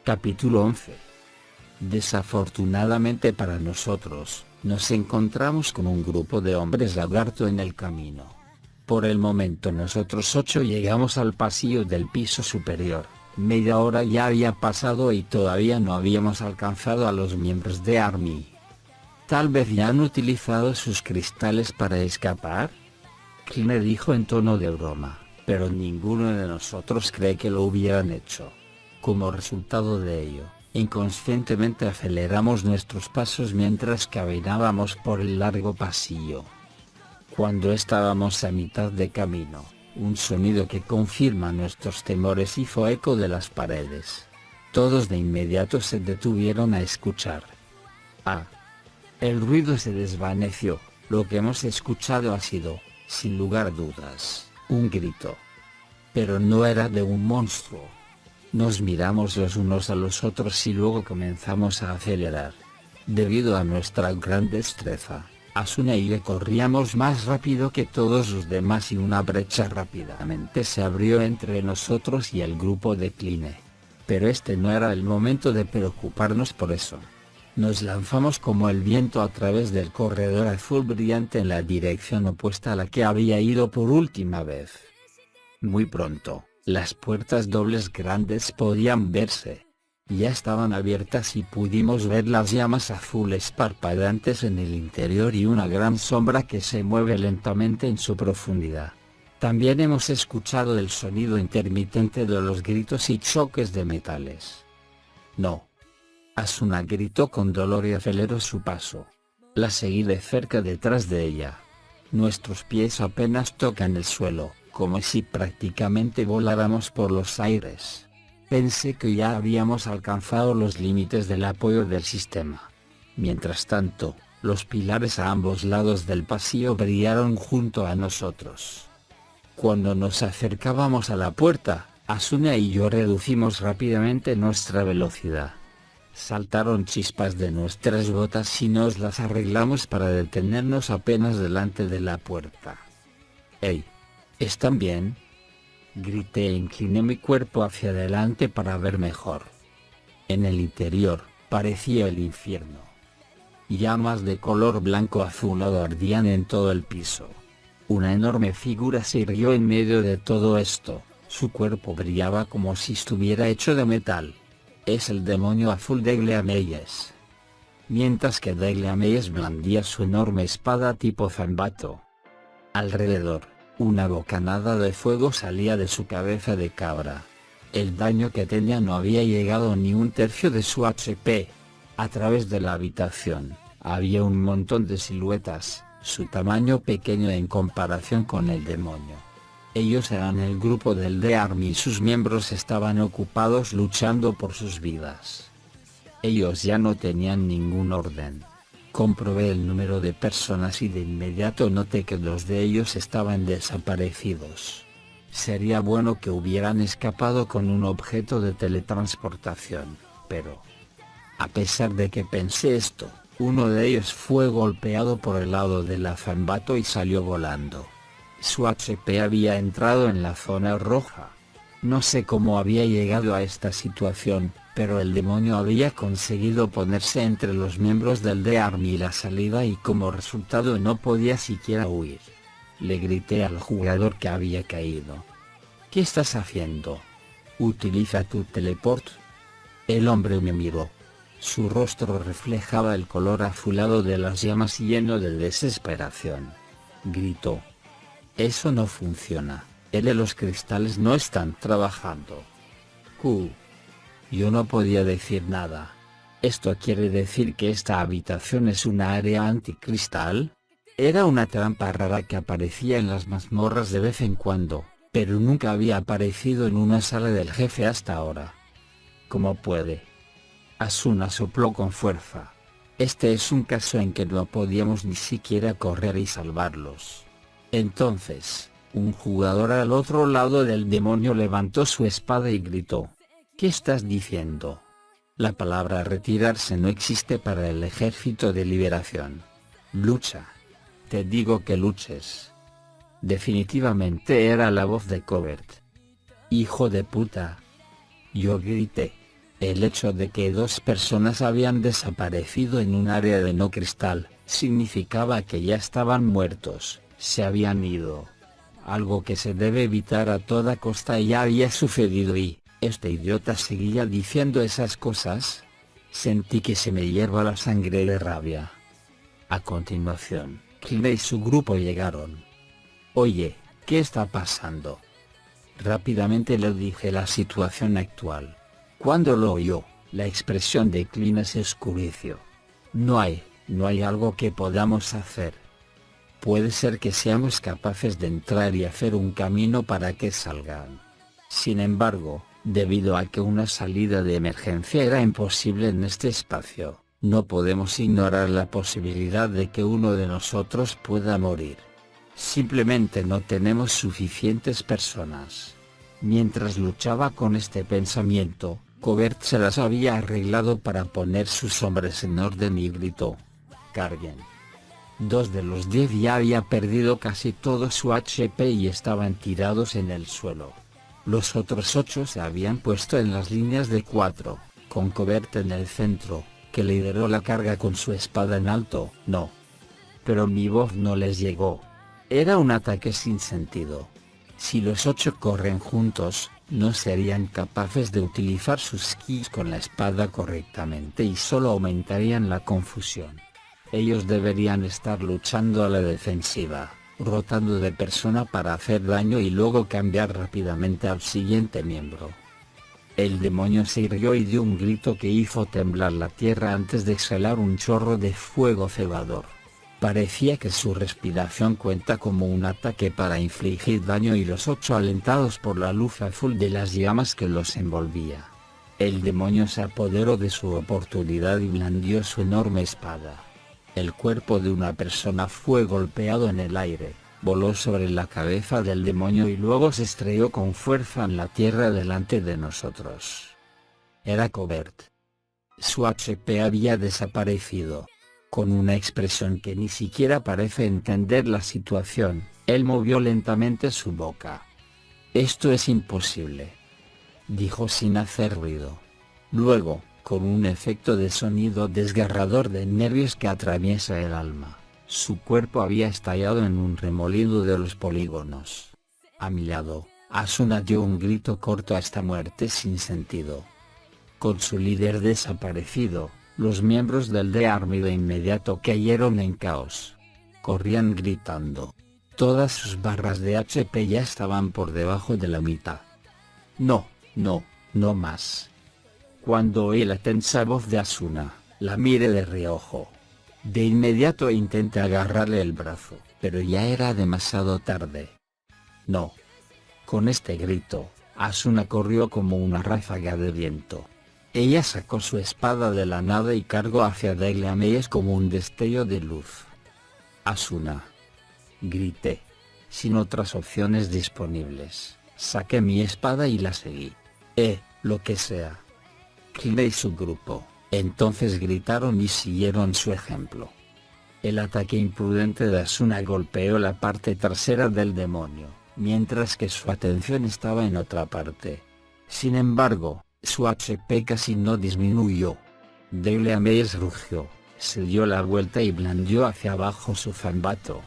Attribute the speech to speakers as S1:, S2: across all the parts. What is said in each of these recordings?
S1: Capítulo 11. Desafortunadamente para nosotros, nos encontramos con un grupo de hombres lagarto en el camino. Por el momento nosotros 8 llegamos al pasillo del piso superior. Media hora ya había pasado y todavía no habíamos alcanzado a los miembros de Army. ¿Tal vez ya han utilizado sus cristales para escapar?, Kline dijo en tono de broma, pero ninguno de nosotros cree que lo hubieran hecho. Como resultado de ello, inconscientemente aceleramos nuestros pasos mientras caminábamos por el largo pasillo. Cuando estábamos a mitad de camino, un sonido que confirma nuestros temores hizo eco de las paredes. Todos de inmediato se detuvieron a escuchar. El ruido se desvaneció. Lo que hemos escuchado ha sido, sin lugar a dudas, un grito. Pero no era de un monstruo. Nos miramos los unos a los otros y luego comenzamos a acelerar. Debido a nuestra gran destreza, Asuna y yo corríamos más rápido que todos los demás y una brecha rápidamente se abrió entre nosotros y el grupo de Kline. Pero este no era el momento de preocuparnos por eso. Nos lanzamos como el viento a través del corredor azul brillante en la dirección opuesta a la que había ido por última vez. Muy pronto, las puertas dobles grandes podían verse. Ya estaban abiertas y pudimos ver las llamas azules parpadeantes en el interior y una gran sombra que se mueve lentamente en su profundidad. También hemos escuchado el sonido intermitente de los gritos y choques de metales. No. Asuna gritó con dolor y aceleró su paso. La seguí de cerca detrás de ella. Nuestros pies apenas tocan el suelo, como si prácticamente voláramos por los aires. Pensé que ya habíamos alcanzado los límites del apoyo del sistema. Mientras tanto, los pilares a ambos lados del pasillo brillaron junto a nosotros. Cuando nos acercábamos a la puerta, Asuna y yo reducimos rápidamente nuestra velocidad. Saltaron chispas de nuestras botas y nos las arreglamos para detenernos apenas delante de la puerta. «¡Hey! ¿Están bien?», grité e incliné mi cuerpo hacia adelante para ver mejor. En el interior, parecía el infierno. Llamas de color blanco azulado ardían en todo el piso. Una enorme figura se irguió en medio de todo esto, su cuerpo brillaba como si estuviera hecho de metal. Es el demonio azul de Gleameyes. Mientras que Gleameyes blandía su enorme espada tipo Zambato. Alrededor, una bocanada de fuego salía de su cabeza de cabra. El daño que tenía no había llegado ni un tercio de su HP. A través de la habitación, había un montón de siluetas, su tamaño pequeño en comparación con el demonio. Ellos eran el grupo del The Army y sus miembros estaban ocupados luchando por sus vidas. Ellos ya no tenían ningún orden. Comprobé el número de personas y de inmediato noté que 2 de ellos estaban desaparecidos. Sería bueno que hubieran escapado con un objeto de teletransportación, pero... A pesar de que pensé esto, uno de ellos fue golpeado por el lado de la Zambato y salió volando. Su HP había entrado en la zona roja. No sé cómo había llegado a esta situación, pero el demonio había conseguido ponerse entre los miembros del The Army y la salida y como resultado no podía siquiera huir. Le grité al jugador que había caído. «¿Qué estás haciendo? Utiliza tu teleport». El hombre me miró. Su rostro reflejaba el color azulado de las llamas lleno de desesperación. Gritó: «Eso no funciona, los cristales no están trabajando». Yo no podía decir nada. ¿Esto quiere decir que esta habitación es una área anticristal? Era una trampa rara que aparecía en las mazmorras de vez en cuando, pero nunca había aparecido en una sala del jefe hasta ahora. ¿Cómo puede? Asuna sopló con fuerza. Este es un caso en que no podíamos ni siquiera correr y salvarlos. Entonces, un jugador al otro lado del demonio levantó su espada y gritó: «¿Qué estás diciendo? La palabra retirarse no existe para el Ejército de Liberación. Lucha. Te digo que luches». Definitivamente era la voz de Covert. «¡Hijo de puta!», yo grité. El hecho de que 2 personas habían desaparecido en un área de no cristal, significaba que ya estaban muertos, se habían ido. Algo que se debe evitar a toda costa ya había sucedido y, este idiota seguía diciendo esas cosas. Sentí que se me hierva la sangre de rabia. A continuación, Kyle y su grupo llegaron. Oye, ¿qué está pasando? Rápidamente le dije la situación actual. Cuando lo oyó, la expresión de Kyle se oscureció. No hay algo que podamos hacer. Puede ser que seamos capaces de entrar y hacer un camino para que salgan. Sin embargo, debido a que una salida de emergencia era imposible en este espacio, no podemos ignorar la posibilidad de que uno de nosotros pueda morir. Simplemente no tenemos suficientes personas. Mientras luchaba con este pensamiento, Cobert se las había arreglado para poner sus hombres en orden y gritó: «¡Carguen!». 2 de los 10 ya había perdido casi todo su HP y estaban tirados en el suelo. Los otros 8 se habían puesto en las líneas de 4, con Cobert en el centro, que lideró la carga con su espada en alto. No. Pero mi voz no les llegó. Era un ataque sin sentido. Si los 8 corren juntos, no serían capaces de utilizar sus skills con la espada correctamente y solo aumentarían la confusión. Ellos deberían estar luchando a la defensiva, rotando de persona para hacer daño y luego cambiar rápidamente al siguiente miembro. El demonio se irguió y dio un grito que hizo temblar la tierra antes de exhalar un chorro de fuego cebador. Parecía que su respiración cuenta como un ataque para infligir daño y los 8 alentados por la luz azul de las llamas que los envolvía. El demonio se apoderó de su oportunidad y blandió su enorme espada. El cuerpo de una persona fue golpeado en el aire, voló sobre la cabeza del demonio y luego se estrelló con fuerza en la tierra delante de nosotros. Era Cobert. Su HP había desaparecido. Con una expresión que ni siquiera parece entender la situación, él movió lentamente su boca. «Esto es imposible», dijo sin hacer ruido. Luego, con un efecto de sonido desgarrador de nervios que atraviesa el alma, su cuerpo había estallado en un remolino de los polígonos. A mi lado, Asuna dio un grito corto a esta muerte sin sentido. Con su líder desaparecido, los miembros del The Army de inmediato cayeron en caos. Corrían gritando. Todas sus barras de HP ya estaban por debajo de la mitad. No más. Cuando oí la tensa voz de Asuna, la miré de reojo. De inmediato intenté agarrarle el brazo, pero ya era demasiado tarde. No. Con este grito, Asuna corrió como una ráfaga de viento. Ella sacó su espada de la nada y cargó hacia Daileameis como un destello de luz. «Asuna», grité. Sin otras opciones disponibles, saqué mi espada y la seguí. Lo que sea. Kyle y su grupo, entonces gritaron y siguieron su ejemplo. El ataque imprudente de Asuna golpeó la parte trasera del demonio, mientras que su atención estaba en otra parte. Sin embargo, su HP casi no disminuyó. Daileameis rugió, se dio la vuelta y blandió hacia abajo su zambato.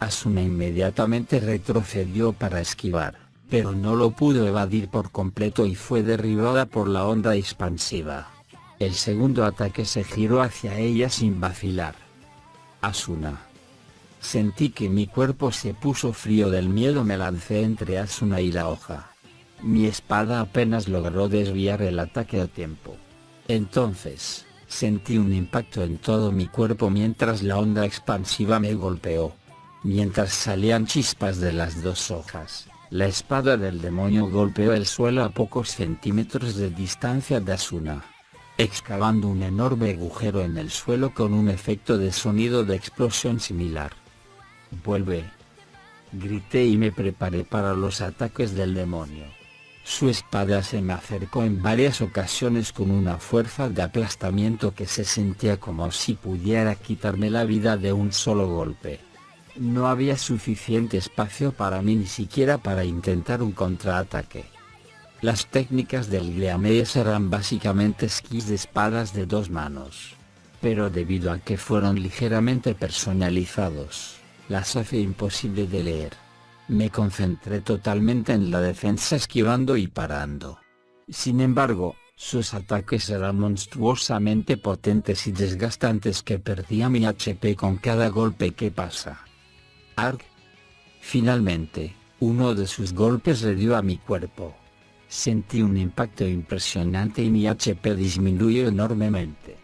S1: Asuna inmediatamente retrocedió para esquivar, pero no lo pudo evadir por completo y fue derribada por la onda expansiva. El segundo ataque se giró hacia ella sin vacilar. Asuna. Sentí que mi cuerpo se puso frío del miedo. Me lancé entre Asuna y la hoja. Mi espada apenas logró desviar el ataque a tiempo. Entonces, sentí un impacto en todo mi cuerpo mientras la onda expansiva me golpeó. Mientras salían chispas de las 2 hojas, la espada del demonio golpeó el suelo a pocos centímetros de distancia de Asuna, excavando un enorme agujero en el suelo con un efecto de sonido de explosión similar. «Vuelve», grité y me preparé para los ataques del demonio. Su espada se me acercó en varias ocasiones con una fuerza de aplastamiento que se sentía como si pudiera quitarme la vida de un solo golpe. No había suficiente espacio para mí ni siquiera para intentar un contraataque. Las técnicas del Gleameyes eran básicamente esquís de espadas de 2 manos. Pero debido a que fueron ligeramente personalizados, las hace imposible de leer. Me concentré totalmente en la defensa esquivando y parando. Sin embargo, sus ataques eran monstruosamente potentes y desgastantes que perdía mi HP con cada golpe que pasa. Arg. Finalmente, uno de sus golpes le dio a mi cuerpo. Sentí un impacto impresionante y mi HP disminuyó enormemente.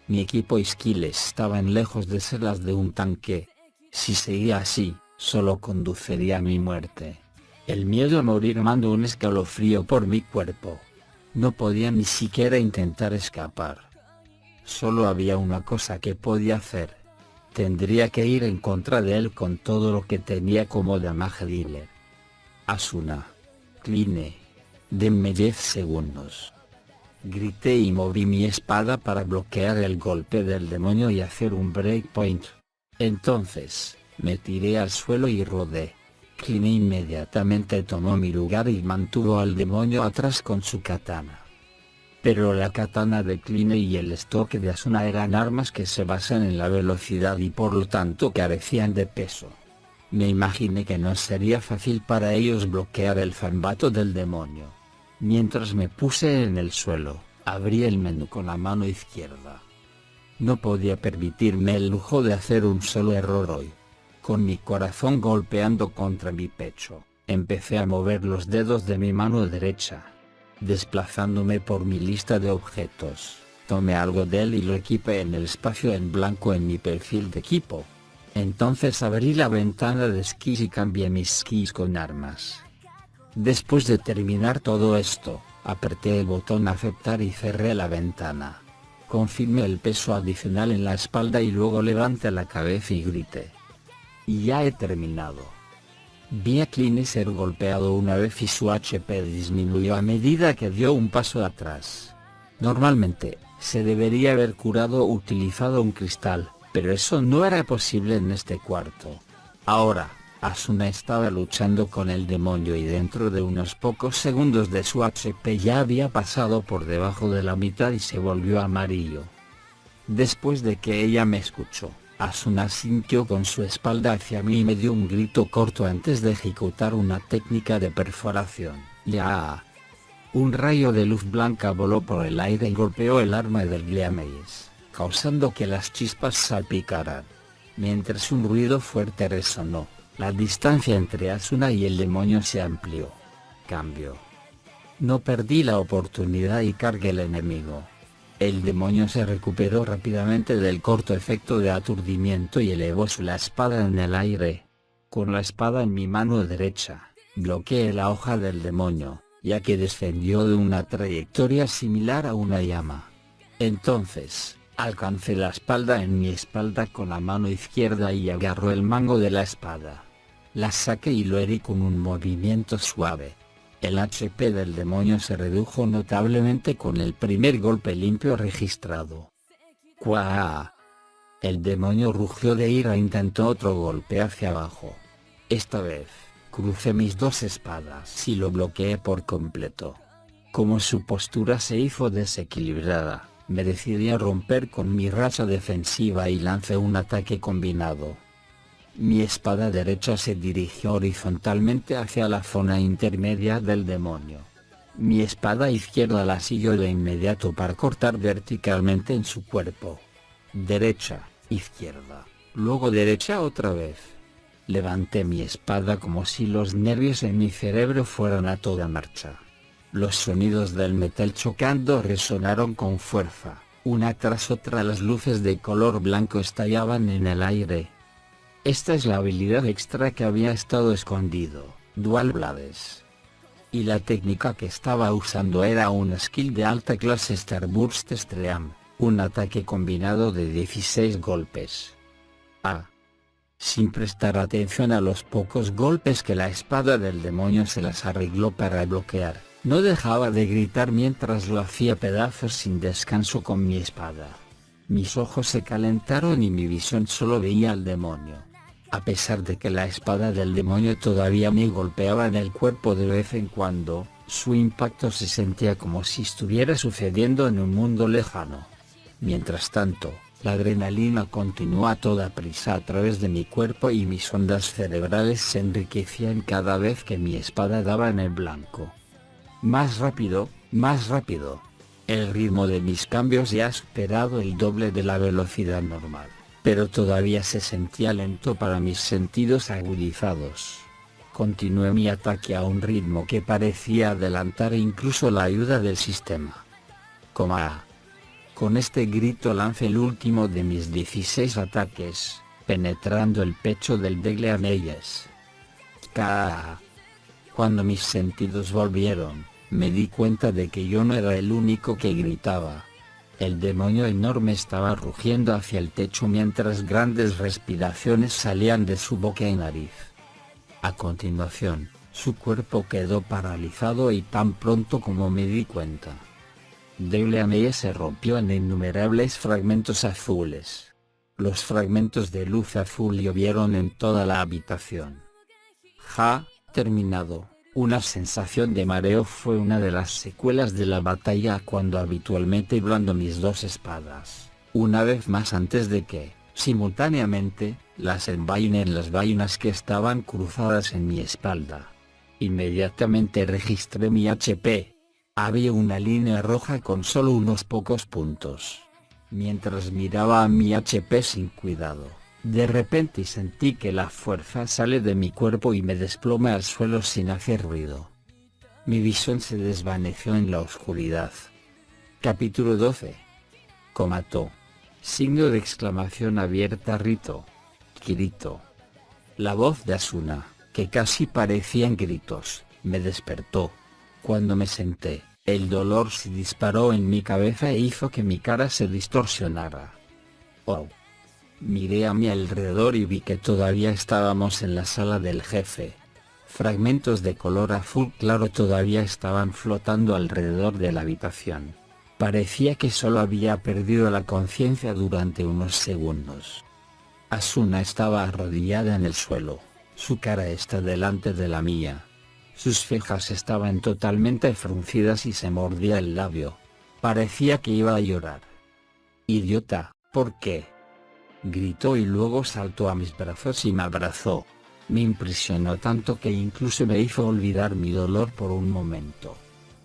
S1: Mi equipo y skills estaban lejos de ser las de un tanque. Si seguía así, solo conduciría a mi muerte. El miedo a morir mandó un escalofrío por mi cuerpo. No podía ni siquiera intentar escapar. Solo había una cosa que podía hacer. Tendría que ir en contra de él con todo lo que tenía como damage dealer. Asuna. Cline. Denme 10 segundos. Grité y moví mi espada para bloquear el golpe del demonio y hacer un breakpoint. Entonces, me tiré al suelo y rodé. Cline inmediatamente tomó mi lugar y mantuvo al demonio atrás con su katana. Pero la katana de Cline y el estoque de Asuna eran armas que se basan en la velocidad y por lo tanto carecían de peso. Me imaginé que no sería fácil para ellos bloquear el zambato del demonio. Mientras me puse en el suelo, abrí el menú con la mano izquierda. No podía permitirme el lujo de hacer un solo error hoy. Con mi corazón golpeando contra mi pecho, empecé a mover los dedos de mi mano derecha. Desplazándome por mi lista de objetos, tomé algo de él y lo equipé en el espacio en blanco en mi perfil de equipo. Entonces abrí la ventana de skis y cambié mis skis con armas. Después de terminar todo esto, apreté el botón aceptar y cerré la ventana. Confirmé el peso adicional en la espalda y luego levanté la cabeza y grité. Ya he terminado. Vi a Cline ser golpeado una vez y su HP disminuyó a medida que dio un paso atrás. Normalmente, se debería haber curado utilizado un cristal, pero eso no era posible en este cuarto. Ahora, Asuna estaba luchando con el demonio y dentro de unos pocos segundos de su HP ya había pasado por debajo de la mitad y se volvió amarillo. Después de que ella me escuchó, Asuna sintió con su espalda hacia mí y me dio un grito corto antes de ejecutar una técnica de perforación. ¡Ya! Un rayo de luz blanca voló por el aire y golpeó el arma del Gleameyes, causando que las chispas salpicaran. Mientras un ruido fuerte resonó, la distancia entre Asuna y el demonio se amplió. Cambio. No perdí la oportunidad y cargué al enemigo. El demonio se recuperó rápidamente del corto efecto de aturdimiento y elevó la espada en el aire. Con la espada en mi mano derecha, bloqueé la hoja del demonio, ya que descendió de una trayectoria similar a una llama. Entonces, alcancé la espalda en mi espalda con la mano izquierda y agarró el mango de la espada. La saqué y lo herí con un movimiento suave. El HP del demonio se redujo notablemente con el primer golpe limpio registrado. ¡Cuaa! El demonio rugió de ira e intentó otro golpe hacia abajo. Esta vez, crucé mis dos espadas y lo bloqueé por completo. Como su postura se hizo desequilibrada, me decidí a romper con mi racha defensiva y lancé un ataque combinado. Mi espada derecha se dirigió horizontalmente hacia la zona intermedia del demonio. Mi espada izquierda la siguió de inmediato para cortar verticalmente en su cuerpo. Derecha, izquierda, luego derecha otra vez. Levanté mi espada como si los nervios en mi cerebro fueran a toda marcha. Los sonidos del metal chocando resonaron con fuerza, una tras otra las luces de color blanco estallaban en el aire. Esta es la habilidad extra que había estado escondido, Dual Blades. Y la técnica que estaba usando era una skill de alta clase Starburst Stream, un ataque combinado de 16 golpes. Sin prestar atención a los pocos golpes que la espada del demonio se las arregló para bloquear, no dejaba de gritar mientras lo hacía pedazos sin descanso con mi espada. Mis ojos se calentaron y mi visión solo veía al demonio. A pesar de que la espada del demonio todavía me golpeaba en el cuerpo de vez en cuando, Su impacto se sentía como si estuviera sucediendo en un mundo lejano. Mientras tanto, la adrenalina continuó a toda prisa a través de mi cuerpo y mis ondas cerebrales se enriquecían cada vez que mi espada daba en el blanco. Más rápido, más rápido. El ritmo de mis cambios ya ha superado el doble de la velocidad normal, pero todavía se sentía lento para mis sentidos agudizados. Continué mi ataque a un ritmo que parecía adelantar incluso la ayuda del sistema. Con este grito lancé el último de mis 16 ataques, penetrando el pecho del Degleameyes. Cuando mis sentidos volvieron, me di cuenta de que yo no era el único que gritaba. El demonio enorme estaba rugiendo hacia el techo mientras grandes respiraciones salían de su boca y nariz. A continuación, su cuerpo quedó paralizado y tan pronto como me di cuenta, Degleameyes se rompió en innumerables fragmentos azules. Los fragmentos de luz azul llovieron en toda la habitación. Terminado. Una sensación de mareo fue una de las secuelas de la batalla cuando habitualmente blando mis dos espadas, una vez más antes de que, simultáneamente, las envainen las vainas que estaban cruzadas en mi espalda. Inmediatamente registré mi HP. Había una línea roja con solo unos pocos puntos. Mientras miraba a mi HP sin cuidado, de repente sentí que la fuerza sale de mi cuerpo y me desploma al suelo sin hacer ruido. Mi visión se desvaneció en la oscuridad. Capítulo 12. Comató. Signo de exclamación abierta. Kirito. La voz de Asuna, que casi parecían gritos, me despertó. Cuando me senté, el dolor se disparó en mi cabeza e hizo que mi cara se distorsionara. ¡Oh! Miré a mi alrededor y vi que todavía estábamos en la sala del jefe. Fragmentos de color azul claro todavía estaban flotando alrededor de la habitación. Parecía que solo había perdido la conciencia durante unos segundos. Asuna estaba arrodillada en el suelo, su cara está delante de la mía. Sus cejas estaban totalmente fruncidas y se mordía el labio. Parecía que iba a llorar. «Idiota, ¿por qué?», gritó y luego saltó a mis brazos y me abrazó. Me impresionó tanto que incluso me hizo olvidar mi dolor por un momento.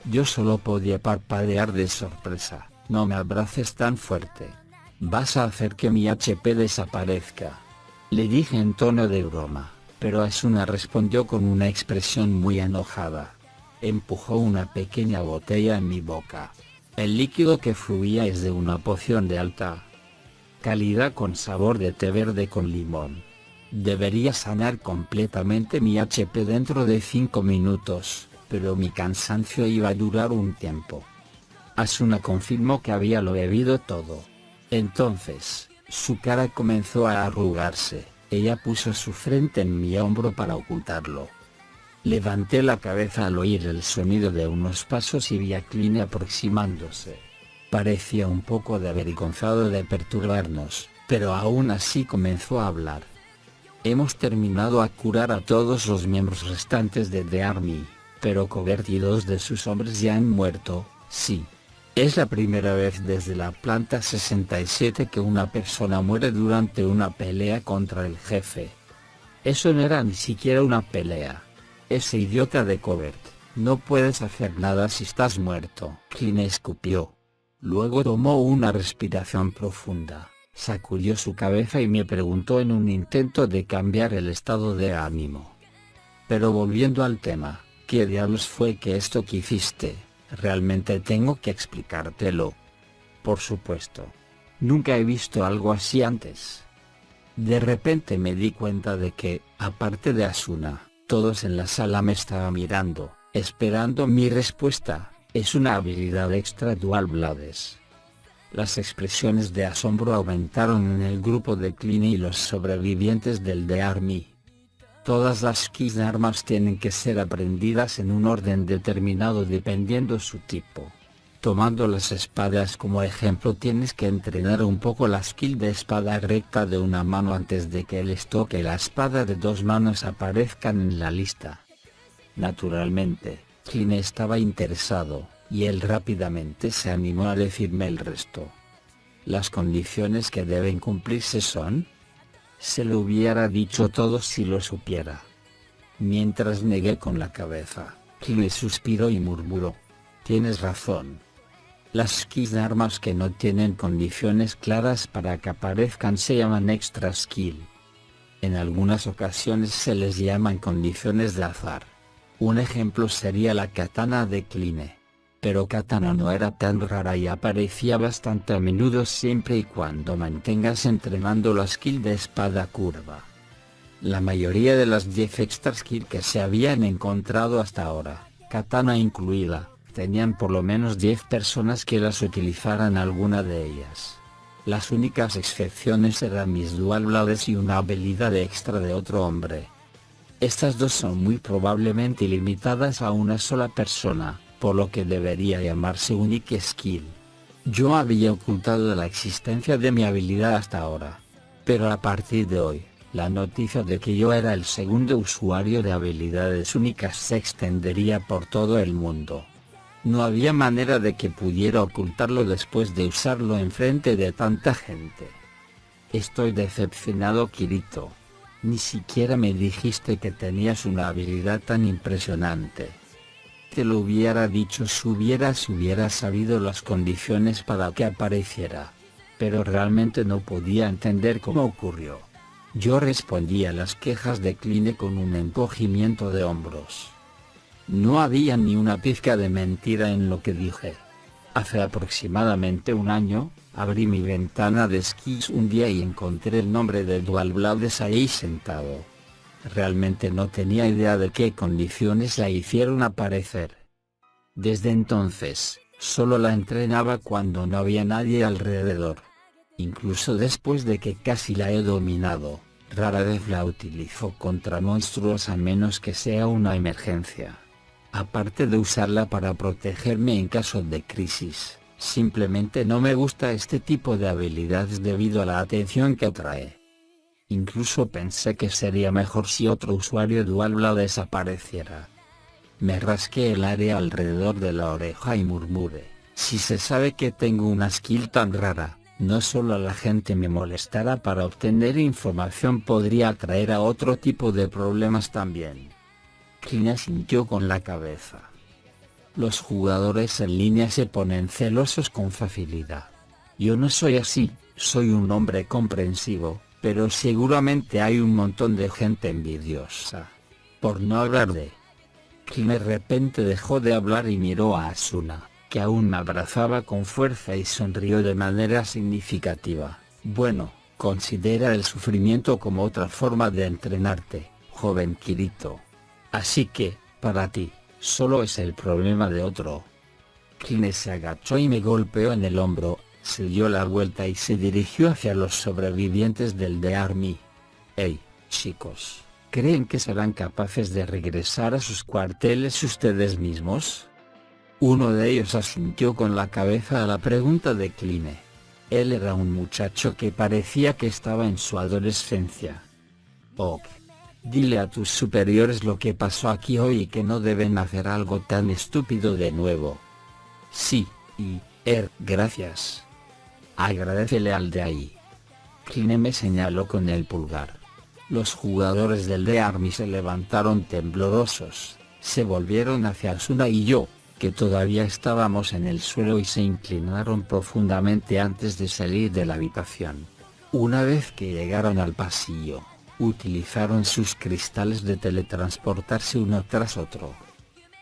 S1: Yo solo podía parpadear de sorpresa. «No me abraces tan fuerte. Vas a hacer que mi HP desaparezca», le dije en tono de broma. Pero Asuna respondió con una expresión muy enojada. Empujó una pequeña botella en mi boca. El líquido que fluía es de una poción de alta calidad con sabor de té verde con limón. Debería sanar completamente mi HP dentro de 5 minutos, pero mi cansancio iba a durar un tiempo. Asuna confirmó que había lo bebido todo. Entonces, su cara comenzó a arrugarse. Ella puso su frente en mi hombro para ocultarlo. Levanté la cabeza al oír el sonido de unos pasos y vi a Kline aproximándose. Parecía un poco avergonzado de perturbarnos, pero aún así comenzó a hablar. «Hemos terminado a curar a todos los miembros restantes de The Army, pero Covert y 2 de sus hombres ya han muerto, sí. Es la primera vez desde la planta 67 que una persona muere durante una pelea contra el jefe. Eso no era ni siquiera una pelea. Ese idiota de Covert, no puedes hacer nada si estás muerto». Kline escupió. Luego tomó una respiración profunda, sacudió su cabeza y me preguntó en un intento de cambiar el estado de ánimo. «Pero volviendo al tema, ¿qué diablos fue que esto que hiciste? ¿Realmente tengo que explicártelo?». «Por supuesto. Nunca he visto algo así antes». De repente me di cuenta de que, aparte de Asuna, todos en la sala me estaban mirando, esperando mi respuesta. Es una habilidad extra Dual Blades. Las expresiones de asombro aumentaron en el grupo de Kline y los sobrevivientes del The Army. Todas las keys de armas tienen que ser aprendidas en un orden determinado dependiendo su tipo. Tomando las espadas como ejemplo, tienes que entrenar un poco la skill de espada recta de una mano antes de que el estoque y la espada de 2 manos aparezcan en la lista. Naturalmente, Kline estaba interesado, y él rápidamente se animó a decirme el resto. Las condiciones que deben cumplirse son... Se lo hubiera dicho todo si lo supiera. Mientras negué con la cabeza, Kline suspiró y murmuró. Tienes razón. Las skills de armas que no tienen condiciones claras para que aparezcan se llaman extra skill. En algunas ocasiones se les llaman condiciones de azar. Un ejemplo sería la katana de Kline. Pero katana no era tan rara y aparecía bastante a menudo siempre y cuando mantengas entrenando la skill de espada curva. La mayoría de las 10 extra skill que se habían encontrado hasta ahora, katana incluida, tenían por lo menos 10 personas que las utilizaran alguna de ellas. Las únicas excepciones eran mis dual blades y una habilidad extra de otro hombre. Estas dos son muy probablemente limitadas a una sola persona, por lo que debería llamarse unique skill. Yo había ocultado la existencia de mi habilidad hasta ahora. Pero a partir de hoy, la noticia de que yo era el segundo usuario de habilidades únicas se extendería por todo el mundo. No había manera de que pudiera ocultarlo después de usarlo enfrente de tanta gente. Estoy decepcionado, Kirito. Ni siquiera me dijiste que tenías una habilidad tan impresionante. Te lo hubiera dicho si hubiera sabido las condiciones para que apareciera. Pero realmente no podía entender cómo ocurrió. Yo respondí a las quejas de Kline con un encogimiento de hombros. No había ni una pizca de mentira en lo que dije. Hace aproximadamente un año, abrí mi ventana de skills un día y encontré el nombre de Dual Blades ahí sentado. Realmente no tenía idea de qué condiciones la hicieron aparecer. Desde entonces, solo la entrenaba cuando no había nadie alrededor. Incluso después de que casi la he dominado, rara vez la utilizo contra monstruos a menos que sea una emergencia. Aparte de usarla para protegerme en caso de crisis, simplemente no me gusta este tipo de habilidades debido a la atención que atrae. Incluso pensé que sería mejor si otro usuario Dual Blade desapareciera. Me rasqué el área alrededor de la oreja y murmuré, si se sabe que tengo una skill tan rara, no solo la gente me molestará para obtener información, podría atraer a otro tipo de problemas también. Kline asintió con la cabeza. Los jugadores en línea se ponen celosos con facilidad. Yo no soy así, soy un hombre comprensivo, pero seguramente hay un montón de gente envidiosa. Por no hablar de... Kline de repente dejó de hablar y miró a Asuna, que aún me abrazaba con fuerza y sonrió de manera significativa. Bueno, considera el sufrimiento como otra forma de entrenarte, joven Kirito. Así que, para ti, solo es el problema de otro. Kline se agachó y me golpeó en el hombro, se dio la vuelta y se dirigió hacia los sobrevivientes del The Army. Hey, chicos, ¿creen que serán capaces de regresar a sus cuarteles ustedes mismos? Uno de ellos asintió con la cabeza a la pregunta de Kline. Él era un muchacho que parecía que estaba en su adolescencia. Ok. Dile a tus superiores lo que pasó aquí hoy y que no deben hacer algo tan estúpido de nuevo. Sí, y, gracias. Agradécele al de ahí. Kline me señaló con el pulgar. Los jugadores del The Army se levantaron temblorosos, se volvieron hacia Asuna y yo, que todavía estábamos en el suelo, y se inclinaron profundamente antes de salir de la habitación. Una vez que llegaron al pasillo, utilizaron sus cristales de teletransportarse uno tras otro.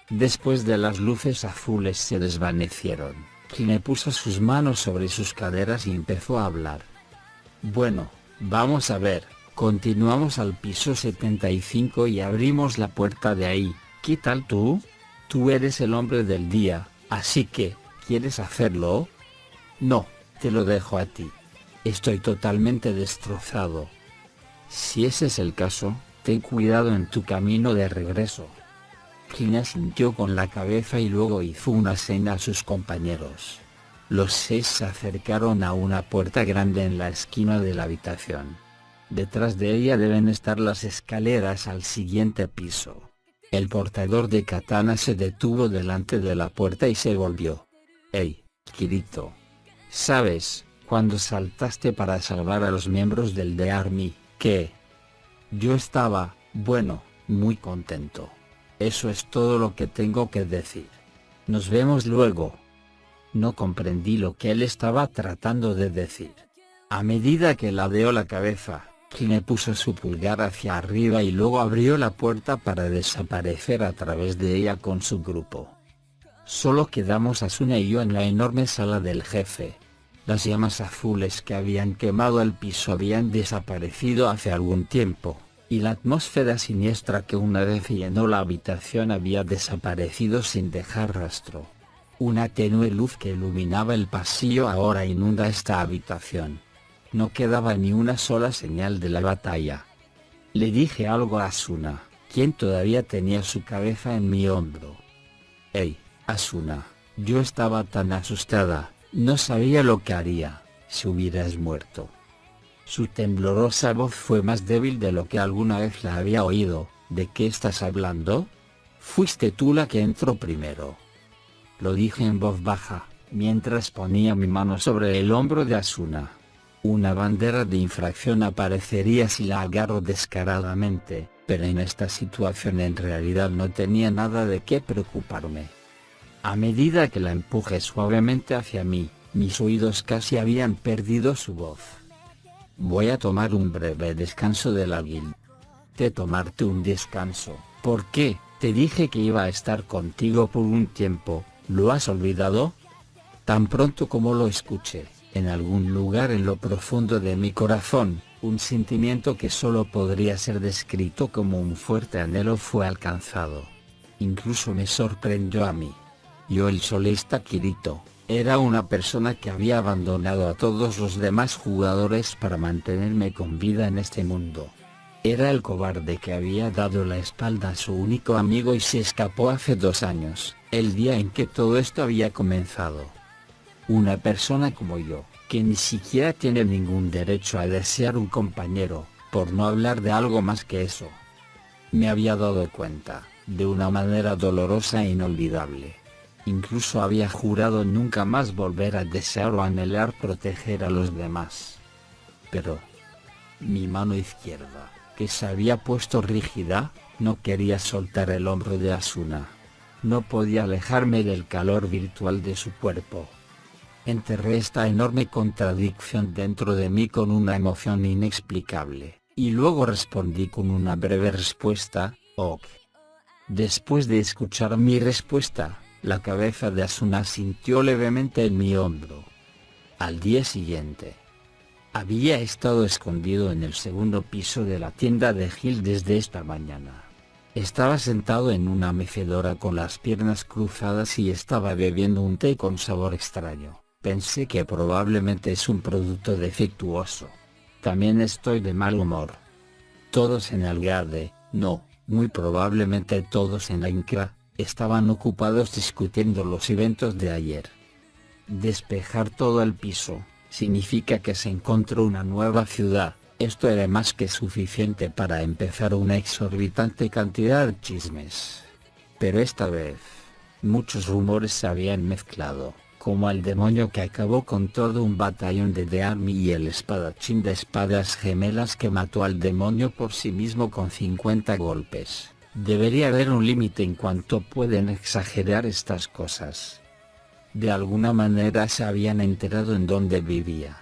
S1: Después de las luces azules se desvanecieron, Kline puso sus manos sobre sus caderas y empezó a hablar. Bueno, vamos a ver, continuamos al piso 75 y abrimos la puerta de ahí. ¿Qué tal tú? Tú eres el hombre del día, así que, ¿quieres hacerlo? No, te lo dejo a ti. Estoy totalmente destrozado. Si ese es el caso, ten cuidado en tu camino de regreso. Kline asintió con la cabeza y luego hizo una seña a sus compañeros. Los 6 se acercaron a una puerta grande en la esquina de la habitación. Detrás de ella deben estar las escaleras al siguiente piso. El portador de katana se detuvo delante de la puerta y se volvió. «Hey, Kirito. ¿Sabes, cuando saltaste para salvar a los miembros del The Army, qué?» Yo estaba, bueno, muy contento. Eso es todo lo que tengo que decir. Nos vemos luego. No comprendí lo que él estaba tratando de decir. A medida que ladeó la cabeza, Hime puso su pulgar hacia arriba y luego abrió la puerta para desaparecer a través de ella con su grupo. Solo quedamos Asuna y yo en la enorme sala del jefe. Las llamas azules que habían quemado el piso habían desaparecido hace algún tiempo, y la atmósfera siniestra que una vez llenó la habitación había desaparecido sin dejar rastro. Una tenue luz que iluminaba el pasillo ahora inunda esta habitación. No quedaba ni una sola señal de la batalla. Le dije algo a Asuna, quien todavía tenía su cabeza en mi hombro. «Hey, Asuna, yo estaba tan asustada, no sabía lo que haría, si hubieras muerto». Su temblorosa voz fue más débil de lo que alguna vez la había oído. «¿De qué estás hablando? Fuiste tú la que entró primero». Lo dije en voz baja, mientras ponía mi mano sobre el hombro de Asuna. Una bandera de infracción aparecería si la agarro descaradamente, pero en esta situación en realidad no tenía nada de qué preocuparme. A medida que la empujé suavemente hacia mí, mis oídos casi habían perdido su voz. «Voy a tomar un breve descanso de la guild». «¿Te tomarte un descanso? ¿Por qué? Te dije que iba a estar contigo por un tiempo, ¿lo has olvidado?» Tan pronto como lo escuché, en algún lugar en lo profundo de mi corazón, un sentimiento que solo podría ser descrito como un fuerte anhelo fue alcanzado. Incluso me sorprendió a mí. Yo, el solista Kirito, era una persona que había abandonado a todos los demás jugadores para mantenerme con vida en este mundo. Era el cobarde que había dado la espalda a su único amigo y se escapó hace 2 años, el día en que todo esto había comenzado. Una persona como yo, que ni siquiera tiene ningún derecho a desear un compañero, por no hablar de algo más que eso. Me había dado cuenta, de una manera dolorosa e inolvidable. Incluso había jurado nunca más volver a desear o anhelar proteger a los demás. Pero mi mano izquierda, que se había puesto rígida, no quería soltar el hombro de Asuna. No podía alejarme del calor virtual de su cuerpo. Enterré esta enorme contradicción dentro de mí con una emoción inexplicable, y luego respondí con una breve respuesta, «Ok». Después de escuchar mi respuesta, la cabeza de Asuna sintió levemente en mi hombro. Al día siguiente, había estado escondido en el segundo piso de la tienda de Gil desde esta mañana. Estaba sentado en una mecedora con las piernas cruzadas y estaba bebiendo un té con sabor extraño. Pensé que probablemente es un producto defectuoso. También estoy de mal humor. Todos en el garde, no, muy probablemente todos en la INCRA, estaban ocupados discutiendo los eventos de ayer. Despejar todo el piso, significa que se encontró una nueva ciudad. Esto era más que suficiente para empezar una exorbitante cantidad de chismes. Pero esta vez, muchos rumores se habían mezclado, como el demonio que acabó con todo un batallón de The Army y el espadachín de espadas gemelas que mató al demonio por sí mismo con 50 golpes. Debería haber un límite en cuanto pueden exagerar estas cosas. De alguna manera se habían enterado en dónde vivía.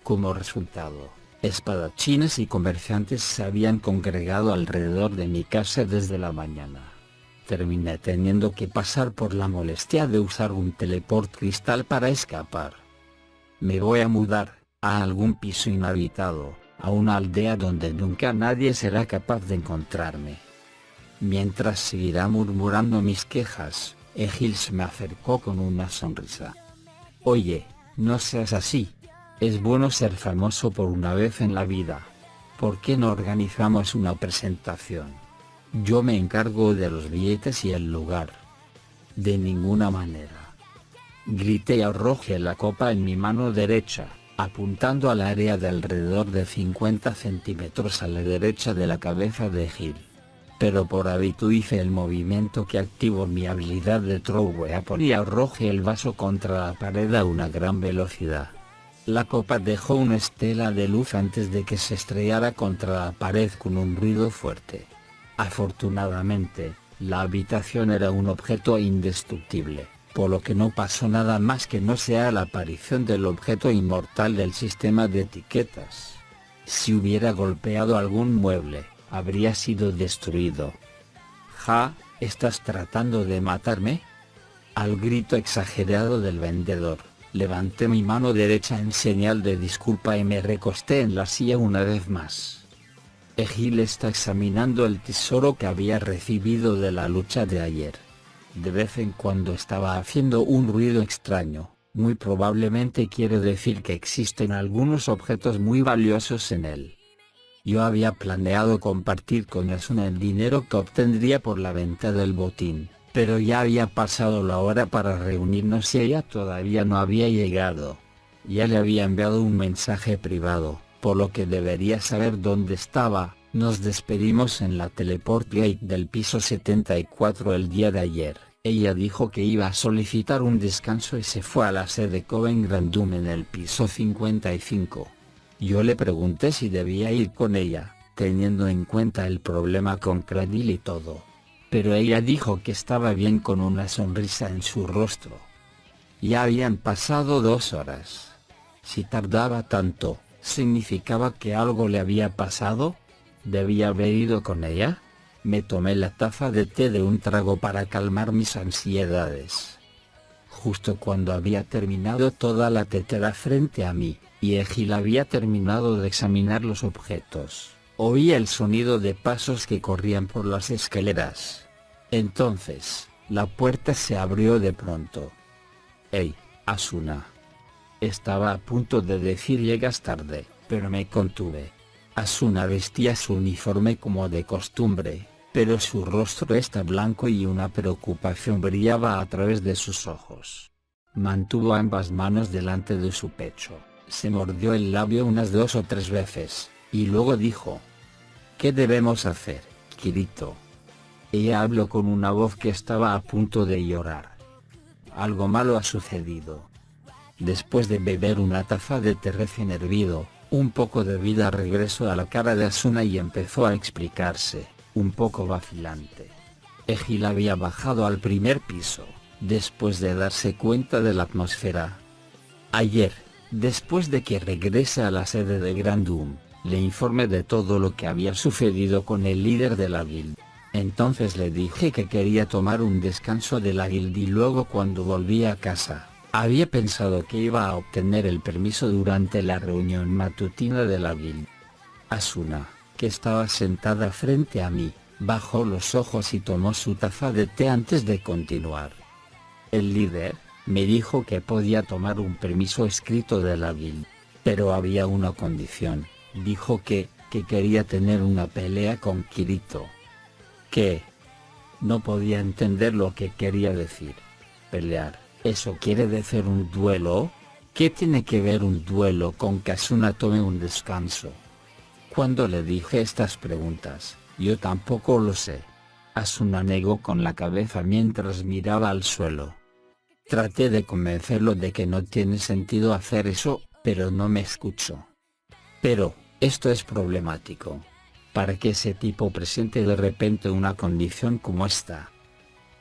S1: Como resultado, espadachines y comerciantes se habían congregado alrededor de mi casa desde la mañana. Terminé teniendo que pasar por la molestia de usar un teleport cristal para escapar. Me voy a mudar, a algún piso inhabitado, a una aldea donde nunca nadie será capaz de encontrarme. Mientras seguirá murmurando mis quejas, Egil se me acercó con una sonrisa. «Oye, no seas así. Es bueno ser famoso por una vez en la vida. ¿Por qué no organizamos una presentación? Yo me encargo de los billetes y el lugar». «De ninguna manera». Grité y arrojé la copa en mi mano derecha, apuntando al área de alrededor de 50 centímetros a la derecha de la cabeza de Gil. pero por hábito hice el movimiento que activó mi habilidad de throw weapon y arrojé el vaso contra la pared a una gran velocidad. La copa dejó una estela de luz antes de que se estrellara contra la pared con un ruido fuerte. Afortunadamente, la habitación era un objeto indestructible, por lo que no pasó nada más que no sea la aparición del objeto inmortal del sistema de etiquetas. Si hubiera golpeado algún mueble, habría sido destruido. «Ja, ¿estás tratando de matarme?». Al grito exagerado del vendedor, levanté mi mano derecha en señal de disculpa y me recosté en la silla una vez más. Egil está examinando el tesoro que había recibido de la lucha de ayer. De vez en cuando estaba haciendo un ruido extraño, muy probablemente quiere decir que existen algunos objetos muy valiosos en él. Yo había planeado compartir con Asuna el dinero que obtendría por la venta del botín, pero ya había pasado la hora para reunirnos y ella todavía no había llegado. Ya le había enviado un mensaje privado, por lo que debería saber dónde estaba. Nos despedimos en la teleport gate del piso 74 el día de ayer. Ella dijo que iba a solicitar un descanso y se fue a la sede Covent Garden en el piso 55. Yo le pregunté si debía ir con ella, teniendo en cuenta el problema con Cradle y todo. Pero ella dijo que estaba bien con una sonrisa en su rostro. Ya habían pasado 2 horas. Si tardaba tanto, ¿significaba que algo le había pasado? ¿Debía haber ido con ella? Me tomé la taza de té de un trago para calmar mis ansiedades. Justo cuando había terminado toda la tetera frente a mí, y Egil había terminado de examinar los objetos, oí el sonido de pasos que corrían por las escaleras. Entonces, la puerta se abrió de pronto. «Hey, Asuna». Estaba a punto de decir «llegas tarde», pero me contuve. Asuna vestía su uniforme como de costumbre, pero su rostro está blanco y una preocupación brillaba a través de sus ojos. Mantuvo ambas manos delante de su pecho, se mordió el labio unas 2 o 3 veces, y luego dijo: «¿Qué debemos hacer, Kirito?». Ella habló con una voz que estaba a punto de llorar. «Algo malo ha sucedido». Después de beber una taza de té recién hervido, un poco de vida regresó a la cara de Asuna y empezó a explicarse, un poco vacilante. Egil había bajado al primer piso, después de darse cuenta de la atmósfera. Ayer, después de que regrese a la sede de Grandum, le informé de todo lo que había sucedido con el líder de la guild. Entonces le dije que quería tomar un descanso de la guild y luego cuando volvía a casa, había pensado que iba a obtener el permiso durante la reunión matutina de la guild. Asuna, que estaba sentada frente a mí, bajó los ojos y tomó su taza de té antes de continuar. El líder me dijo que podía tomar un permiso escrito de la guild, pero había una condición. Dijo que quería tener una pelea con Kirito. ¿Qué? No podía entender lo que quería decir. Pelear. ¿Eso quiere decir un duelo? ¿Qué tiene que ver un duelo con que Asuna tome un descanso? Cuando le dije estas preguntas, yo tampoco lo sé. Asuna negó con la cabeza mientras miraba al suelo. Traté de convencerlo de que no tiene sentido hacer eso, pero no me escuchó. Pero, esto es problemático. ¿Para qué ese tipo presente de repente una condición como esta?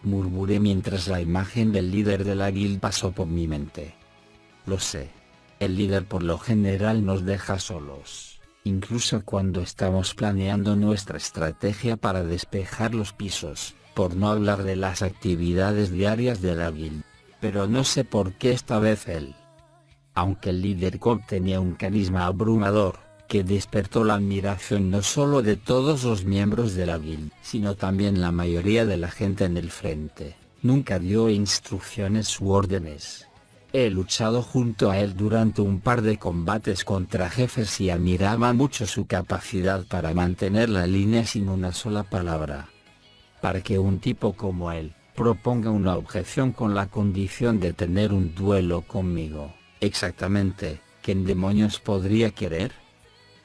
S1: Murmuré mientras la imagen del líder de la guild pasó por mi mente. Lo sé. El líder por lo general nos deja solos, incluso cuando estamos planeando nuestra estrategia para despejar los pisos, por no hablar de las actividades diarias de la guild. Pero no sé por qué esta vez él. Aunque el líder Cobb tenía un carisma abrumador, que despertó la admiración no solo de todos los miembros de la guild, sino también la mayoría de la gente en el frente, nunca dio instrucciones u órdenes. He luchado junto a él durante un par de combates contra jefes y admiraba mucho su capacidad para mantener la línea sin una sola palabra. Para que un tipo como él proponga una objeción con la condición de tener un duelo conmigo, exactamente, ¿quién demonios podría querer?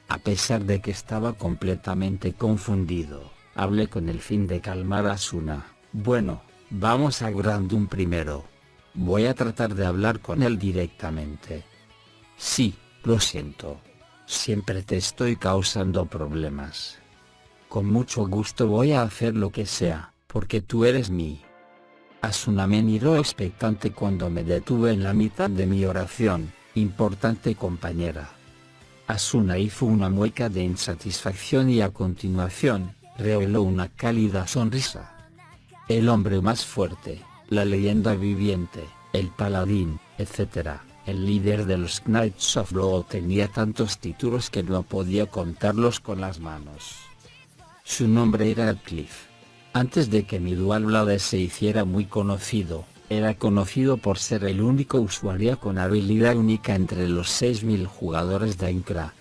S1: A pesar de que estaba completamente confundido, Hablé con el fin de calmar a Asuna. Bueno, vamos a Grandum primero. Voy a tratar de hablar con él directamente. Sí, lo siento. Siempre te estoy causando problemas. Con mucho gusto voy a hacer lo que sea, porque tú eres mi... Asuna me miró expectante cuando me detuve en la mitad de mi oración. Importante compañera. Asuna hizo una mueca de insatisfacción y a continuación, reveló una cálida sonrisa. El hombre más fuerte, la leyenda viviente, el paladín, etc. El líder de los Knights of Blood tenía tantos títulos que no podía contarlos con las manos. Su nombre era Radcliffe. Antes de que mi Dual Blade se hiciera muy conocido, era conocido por ser el único usuario con habilidad única entre los 6000 jugadores de Aincrad.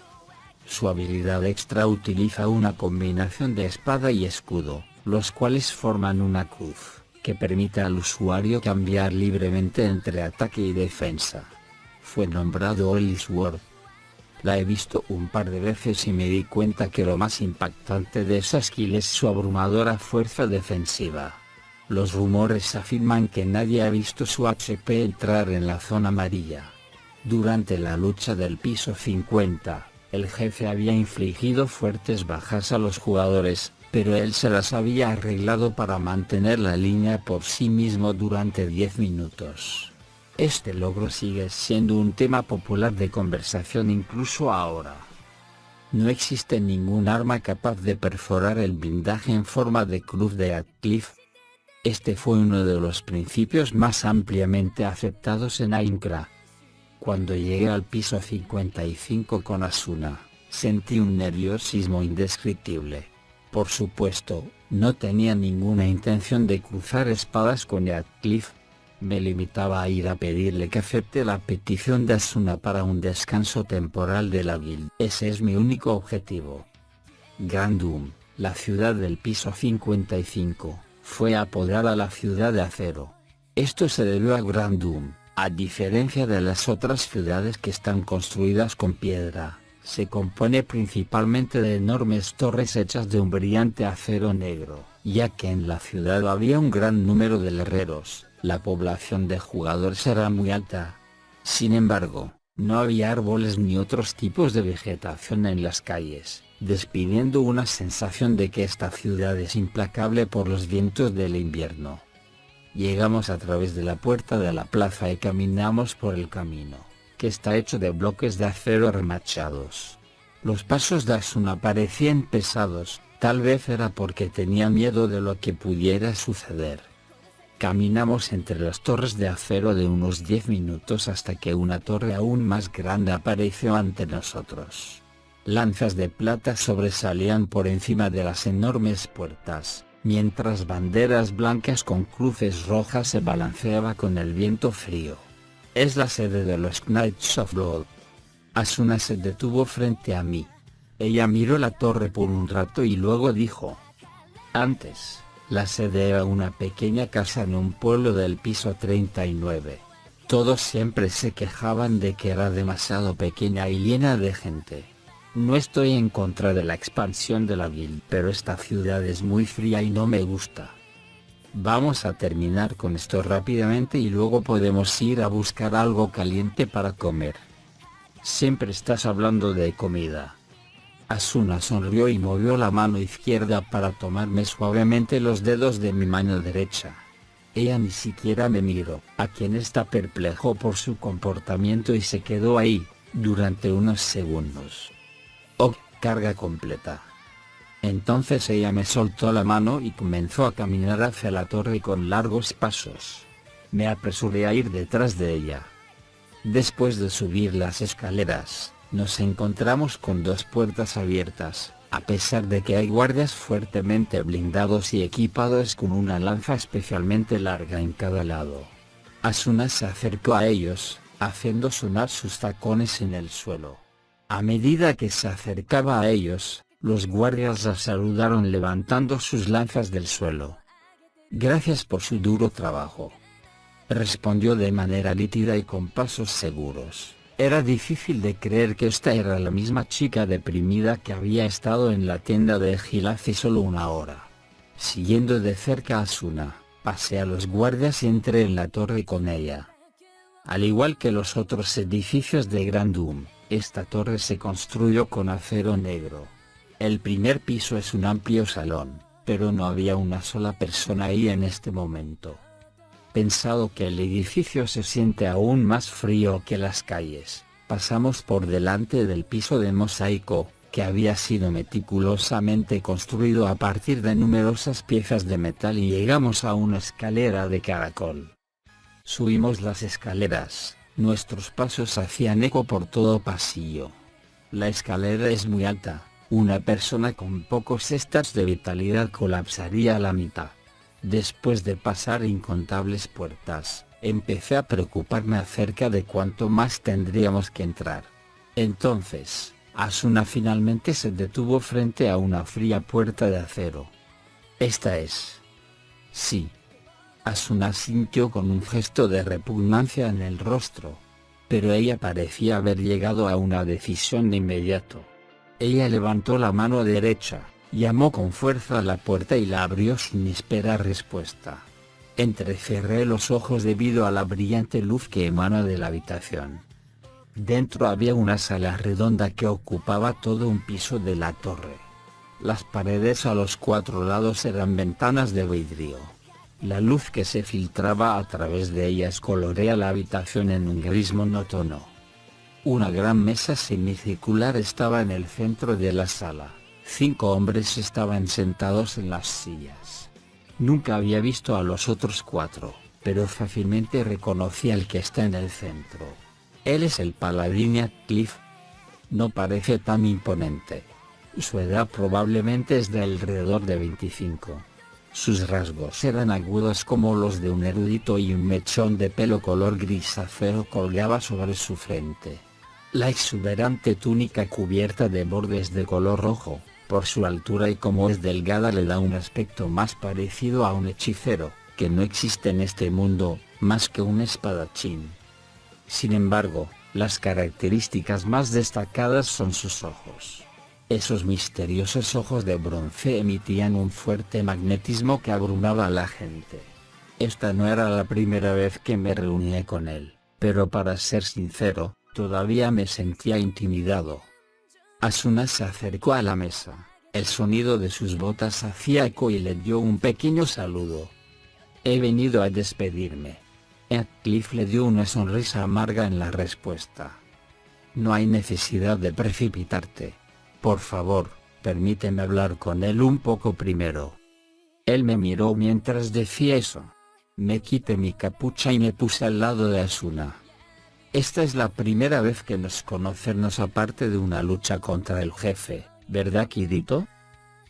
S1: Su habilidad extra utiliza una combinación de espada y escudo, los cuales forman una cruz, que permite al usuario cambiar libremente entre ataque y defensa. Fue nombrado Holy Sword. La he visto un par de veces y me di cuenta que lo más impactante de esa skill es su abrumadora fuerza defensiva. Los rumores afirman que nadie ha visto su HP entrar en la zona amarilla. Durante la lucha del piso 50, el jefe había infligido fuertes bajas a los jugadores, pero él se las había arreglado para mantener la línea por sí mismo durante 10 minutos. Este logro sigue siendo un tema popular de conversación incluso ahora. No existe ningún arma capaz de perforar el blindaje en forma de cruz de Radcliffe. Este fue uno de los principios más ampliamente aceptados en Aincrad. Cuando llegué al piso 55 con Asuna, sentí un nerviosismo indescriptible. Por supuesto, no tenía ninguna intención de cruzar espadas con Radcliffe. Me limitaba a ir a pedirle que acepte la petición de Asuna para un descanso temporal de la guild. Ese es mi único objetivo. Grandum, la ciudad del piso 55, fue apodada la ciudad de acero. Esto se debió a Grandum, a diferencia de las otras ciudades que están construidas con piedra, se compone principalmente de enormes torres hechas de un brillante acero negro, ya que en la ciudad había un gran número de herreros. La población de jugadores era muy alta. Sin embargo, no había árboles ni otros tipos de vegetación en las calles, despidiendo una sensación de que esta ciudad es implacable por los vientos del invierno. Llegamos a través de la puerta de la plaza y caminamos por el camino, que está hecho de bloques de acero remachados. Los pasos de Asuna parecían pesados, tal vez era porque tenía miedo de lo que pudiera suceder. Caminamos entre las torres de acero de unos 10 minutos hasta que una torre aún más grande apareció ante nosotros. Lanzas de plata sobresalían por encima de las enormes puertas, mientras banderas blancas con cruces rojas se balanceaban con el viento frío. Es la sede de los Knights of Blood. Asuna se detuvo frente a mí. Ella miró la torre por un rato y luego dijo: antes, la sede era una pequeña casa en un pueblo del piso 39. Todos siempre se quejaban de que era demasiado pequeña y llena de gente. No estoy en contra de la expansión de la guild, pero esta ciudad es muy fría y no me gusta. Vamos a terminar con esto rápidamente y luego podemos ir a buscar algo caliente para comer. Siempre estás hablando de comida. Asuna sonrió y movió la mano izquierda para tomarme suavemente los dedos de mi mano derecha. Ella ni siquiera me miró, a quien está perplejo por su comportamiento y se quedó ahí, durante unos segundos. Oh, carga completa. Entonces ella me soltó la mano y comenzó a caminar hacia la torre con largos pasos. Me apresuré a ir detrás de ella. Después de subir las escaleras, nos encontramos con dos puertas abiertas, a pesar de que hay guardias fuertemente blindados y equipados con una lanza especialmente larga en cada lado. Asuna se acercó a ellos, haciendo sonar sus tacones en el suelo. A medida que se acercaba a ellos, los guardias la saludaron levantando sus lanzas del suelo. Gracias por su duro trabajo, respondió de manera nítida y con pasos seguros. Era difícil de creer que esta era la misma chica deprimida que había estado en la tienda de Gil hace solo una hora. Siguiendo de cerca a Asuna, pasé a los guardias y entré en la torre con ella. Al igual que los otros edificios de Grandum, esta torre se construyó con acero negro. El primer piso es un amplio salón, pero no había una sola persona ahí en este momento. Pensado que el edificio se siente aún más frío que las calles, pasamos por delante del piso de mosaico, que había sido meticulosamente construido a partir de numerosas piezas de metal y llegamos a una escalera de caracol. Subimos las escaleras, nuestros pasos hacían eco por todo pasillo. La escalera es muy alta, una persona con pocos stats de vitalidad colapsaría a la mitad. Después de pasar incontables puertas, empecé a preocuparme acerca de cuánto más tendríamos que entrar. Entonces, Asuna finalmente se detuvo frente a una fría puerta de acero. ¿Esta es? Sí. Asuna sintió con un gesto de repugnancia en el rostro. Pero ella parecía haber llegado a una decisión de inmediato. Ella levantó la mano derecha, llamó con fuerza a la puerta y la abrió sin esperar respuesta. Entrecerré los ojos debido a la brillante luz que emana de la habitación. Dentro había una sala redonda que ocupaba todo un piso de la torre. Las paredes a los 4 lados eran ventanas de vidrio. La luz que se filtraba a través de ellas colorea la habitación en un gris monótono. Una gran mesa semicircular estaba en el centro de la sala. 5 hombres estaban sentados en las sillas. Nunca había visto a los otros 4, pero fácilmente reconocí al que está en el centro. Él es el paladín Heathcliff. No parece tan imponente. Su edad probablemente es de alrededor de 25. Sus rasgos eran agudos como los de un erudito y un mechón de pelo color grisáceo colgaba sobre su frente. La exuberante túnica cubierta de bordes de color rojo, por su altura y como es delgada le da un aspecto más parecido a un hechicero, que no existe en este mundo, más que un espadachín. Sin embargo, las características más destacadas son sus ojos. Esos misteriosos ojos de bronce emitían un fuerte magnetismo que abrumaba a la gente. Esta no era la primera vez que me reuní con él, pero para ser sincero, todavía me sentía intimidado. Asuna se acercó a la mesa, el sonido de sus botas hacía eco y le dio un pequeño saludo. He venido a despedirme. Heathcliff le dio una sonrisa amarga en la respuesta. No hay necesidad de precipitarte. Por favor, permíteme hablar con él un poco primero. Él me miró mientras decía eso. Me quité mi capucha y me puse al lado de Asuna. Esta es la primera vez que nos conocemos aparte de una lucha contra el jefe, ¿verdad, Kirito?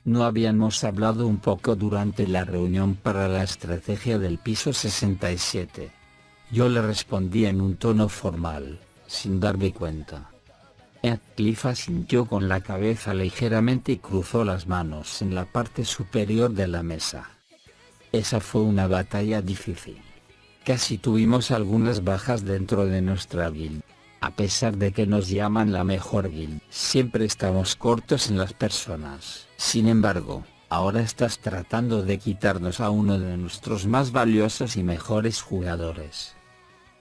S1: ¿No habíamos hablado un poco durante la reunión para la estrategia del piso 67? Yo le respondí en un tono formal, sin darme cuenta. Heathcliff asintió con la cabeza ligeramente y cruzó las manos en la parte superior de la mesa. Esa fue una batalla difícil. Casi tuvimos algunas bajas dentro de nuestra guild. A pesar de que nos llaman la mejor guild, siempre estamos cortos en las personas. Sin embargo, ahora estás tratando de quitarnos a uno de nuestros más valiosos y mejores jugadores.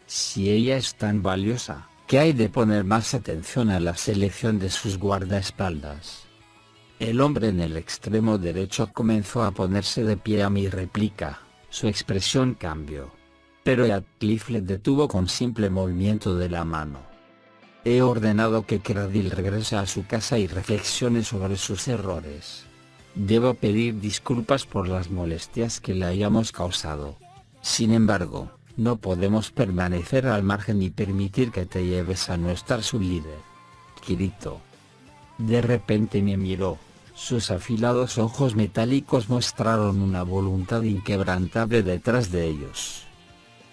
S1: Si ella es tan valiosa, ¿qué hay de poner más atención a la selección de sus guardaespaldas? El hombre en el extremo derecho comenzó a ponerse de pie a mi réplica, su expresión cambió. Pero Heathcliff le detuvo con simple movimiento de la mano. He ordenado que Cradle regrese a su casa y reflexione sobre sus errores. Debo pedir disculpas por las molestias que le hayamos causado. Sin embargo, no podemos permanecer al margen y permitir que te lleves a no estar su líder. Kirito. De repente me miró, sus afilados ojos metálicos mostraron una voluntad inquebrantable detrás de ellos.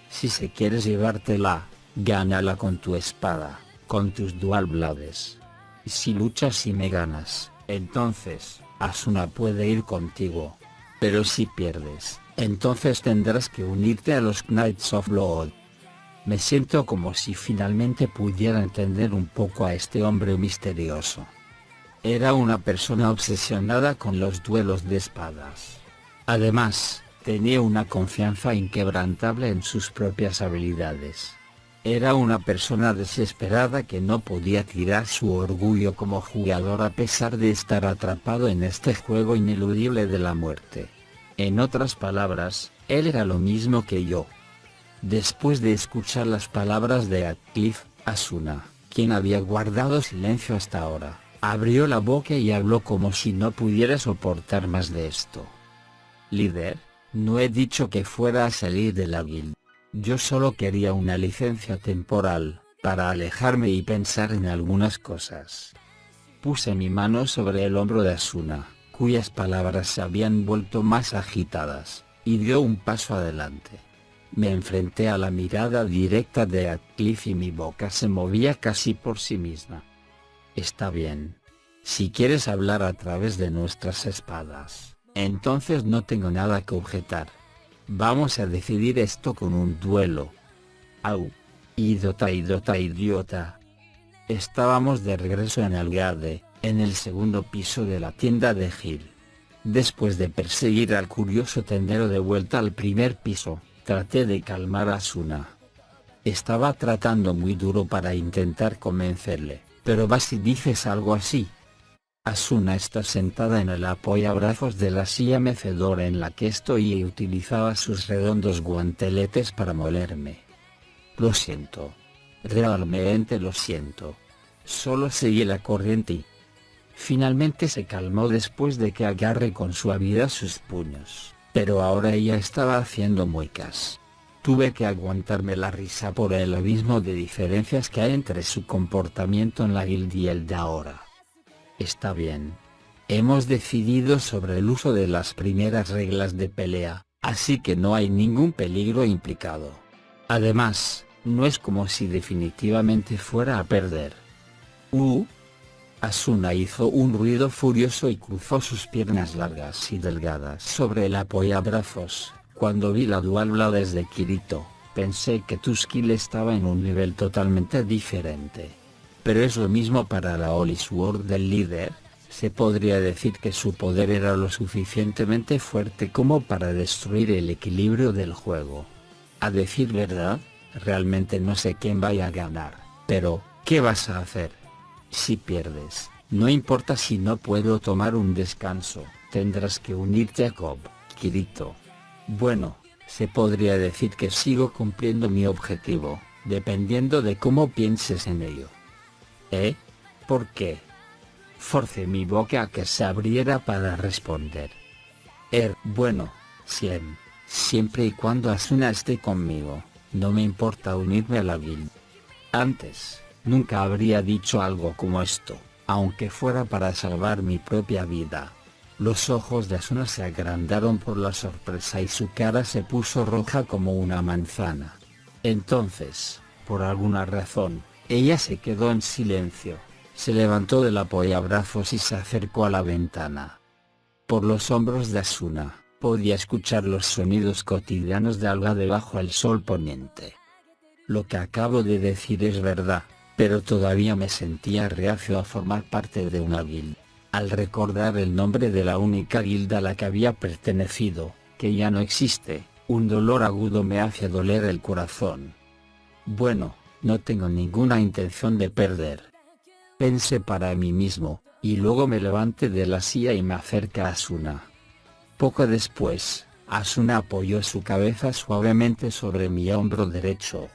S1: Si se quieres llevártela, gánala con tu espada, con tus dual blades. Y si luchas y me ganas, entonces, Asuna puede ir contigo. Pero si pierdes, entonces tendrás que unirte a los Knights of Blood. Me siento como si finalmente pudiera entender un poco a este hombre misterioso. Era una persona obsesionada con los duelos de espadas. Además, tenía una confianza inquebrantable en sus propias habilidades. Era una persona desesperada que no podía tirar su orgullo como jugador a pesar de estar atrapado en este juego ineludible de la muerte. En otras palabras, él era lo mismo que yo. Después de escuchar las palabras de Radcliffe, Asuna, quien había guardado silencio hasta ahora, abrió la boca y habló como si no pudiera soportar más de esto. Líder, no he dicho que fuera a salir de la guilda. Yo solo quería una licencia temporal, para alejarme y pensar en algunas cosas. Puse mi mano sobre el hombro de Asuna, cuyas palabras se habían vuelto más agitadas, y dio un paso adelante. Me enfrenté a la mirada directa de Radcliffe y mi boca se movía casi por sí misma. Está bien. Si quieres hablar a través de nuestras espadas, entonces no tengo nada que objetar. Vamos a decidir esto con un duelo. Au. Idiota. Estábamos de regreso en Algade, en el segundo piso de la tienda de Gil. Después de perseguir al curioso tendero de vuelta al primer piso, traté de calmar a Asuna. Estaba tratando muy duro para intentar convencerle, pero vas y dices algo así. Asuna está sentada en el apoyabrazos de la silla mecedora en la que estoy y utilizaba sus redondos guanteletes para molerme. Lo siento. Realmente lo siento. Solo seguí la corriente y... Finalmente se calmó después de que agarré con suavidad sus puños, pero ahora ella estaba haciendo muecas. Tuve que aguantarme la risa por el abismo de diferencias que hay entre su comportamiento en la guildia y el de ahora. Está bien. Hemos decidido sobre el uso de las primeras reglas de pelea, así que no hay ningún peligro implicado. Además, no es como si definitivamente fuera a perder. Asuna hizo un ruido furioso y cruzó sus piernas largas y delgadas sobre el apoyabrazos. Cuando vi la Dual Blades de Kirito, pensé que tu skill estaba en un nivel totalmente diferente. Pero es lo mismo para la Holy Sword del líder. Se podría decir que su poder era lo suficientemente fuerte como para destruir el equilibrio del juego. A decir verdad, realmente no sé quién vaya a ganar, pero, ¿qué vas a hacer? Si pierdes, no importa si no puedo tomar un descanso, tendrás que unirte a Cobb, Kirito. Bueno, se podría decir que sigo cumpliendo mi objetivo, dependiendo de cómo pienses en ello. ¿Por qué? Forcé mi boca a que se abriera para responder. Bueno, siempre y cuando Asuna esté conmigo, no me importa unirme a la guilda. Antes, nunca habría dicho algo como esto, aunque fuera para salvar mi propia vida. Los ojos de Asuna se agrandaron por la sorpresa y su cara se puso roja como una manzana. Entonces, por alguna razón, ella se quedó en silencio, se levantó del apoyabrazos y se acercó a la ventana. Por los hombros de Asuna, podía escuchar los sonidos cotidianos de Algade bajo el sol poniente. Lo que acabo de decir es verdad, pero todavía me sentía reacio a formar parte de una guilda. Al recordar el nombre de la única guilda a la que había pertenecido, que ya no existe, un dolor agudo me hacía doler el corazón. Bueno, no tengo ninguna intención de perder. Pensé para mí mismo, y luego me levanté de la silla y me acerqué a Asuna. Poco después, Asuna apoyó su cabeza suavemente sobre mi hombro derecho,